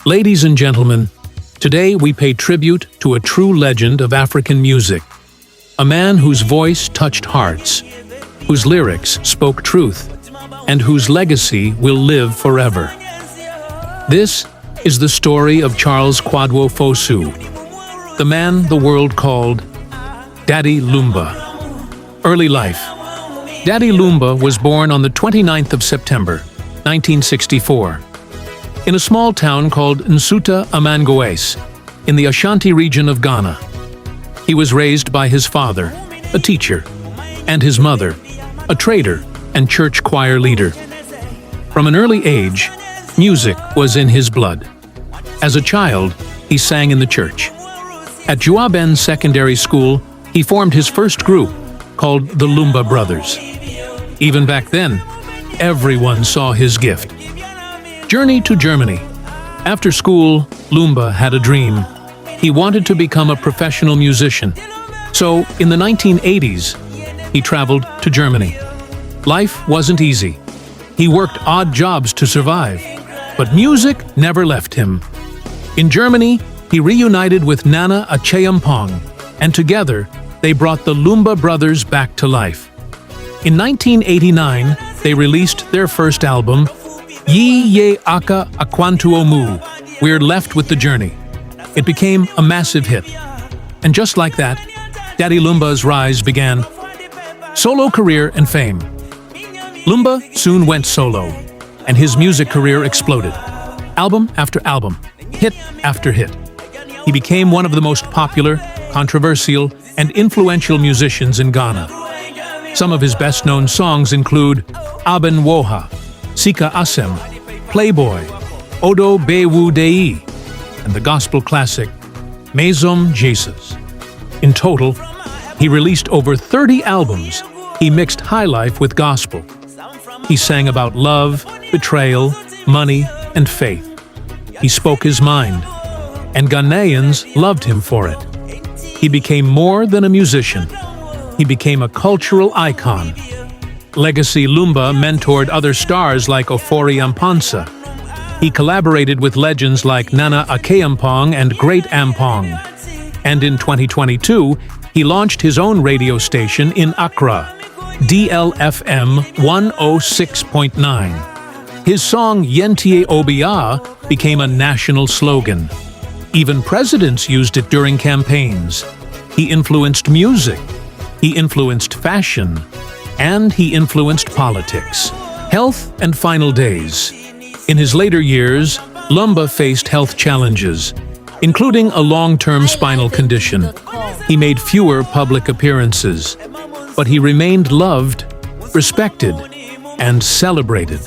Ladies and gentlemen, today we pay tribute to a true legend of African music, a man whose voice touched hearts, whose lyrics spoke truth, and whose legacy will live forever. This is the story of Charles Kwadwo Fosu, the man the world called Daddy Lumba. Early life. Daddy Lumba was born on the 29th of September, 1964, in a small town called Nsuta-Amangoase, in the Ashanti region of Ghana. He was raised by his father, a teacher, and his mother, a trader and church choir leader. From an early age, music was in his blood. As a child, he sang in the church. At Juaben Secondary School, he formed his first group, called the Lumba Brothers. Even back then, everyone saw his gift. Journey to Germany. After school, Lumba had a dream. He wanted to become a professional musician. So, in the 1980s, he traveled to Germany. Life wasn't easy. He worked odd jobs to survive, but music never left him. In Germany, he reunited with Nana Acheampong, and together, they brought the Lumba Brothers back to life. In 1989, they released their first album, Yi Ye Aka Akwantuomu, We're Left with the Journey. It became a massive hit. And just like that, Daddy Lumba's rise began. Solo career and fame. Lumba soon went solo, and his music career exploded. Album after album, hit after hit. He became one of the most popular, controversial, and influential musicians in Ghana. Some of his best-known songs include Aben Woha, Sika Asem, Playboy, Odo Bewu Dei, and the gospel classic Maison Jesus. In total, he released over 30 albums. He mixed highlife with gospel. He sang about love, betrayal, money, and faith. He spoke his mind, and Ghanaians loved him for it. He became more than a musician. He became a cultural icon. Legacy Lumba mentored other stars like Ofori Ampansa. He collaborated with legends like Nana Acheampong and Great Ampong. And in 2022, he launched his own radio station in Accra, DLFM 106.9. His song Yentie Obia became a national slogan. Even presidents used it during campaigns. He influenced music. He influenced fashion. And he influenced politics. Health and final days. In his later years, Lumba faced health challenges, including a long-term spinal condition. He made fewer public appearances, but he remained loved, respected, and celebrated.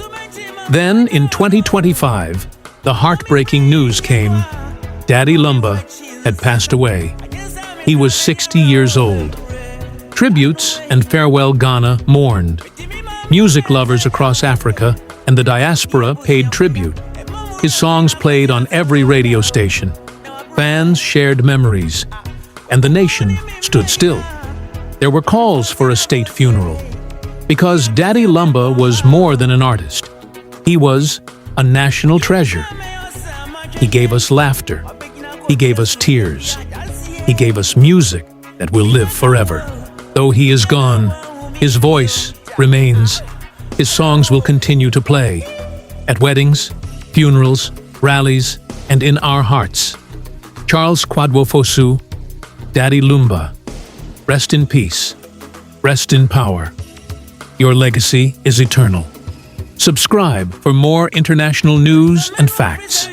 Then, in 2025, the heartbreaking news came. Daddy Lumba had passed away. He was 60 years old. Tributes and Farewell Ghana mourned. Music lovers across Africa and the diaspora paid tribute. His songs played on every radio station. Fans shared memories, and the nation stood still. There were calls for a state funeral. Because Daddy Lumba was more than an artist. He was a national treasure. He gave us laughter. He gave us tears. He gave us music that will live forever. Though he is gone, his voice remains. His songs will continue to play at weddings, funerals, rallies, and in our hearts. Charles Kwadwo Fosu, Daddy Lumba, rest in peace, rest in power. Your legacy is eternal. Subscribe for more international news and facts.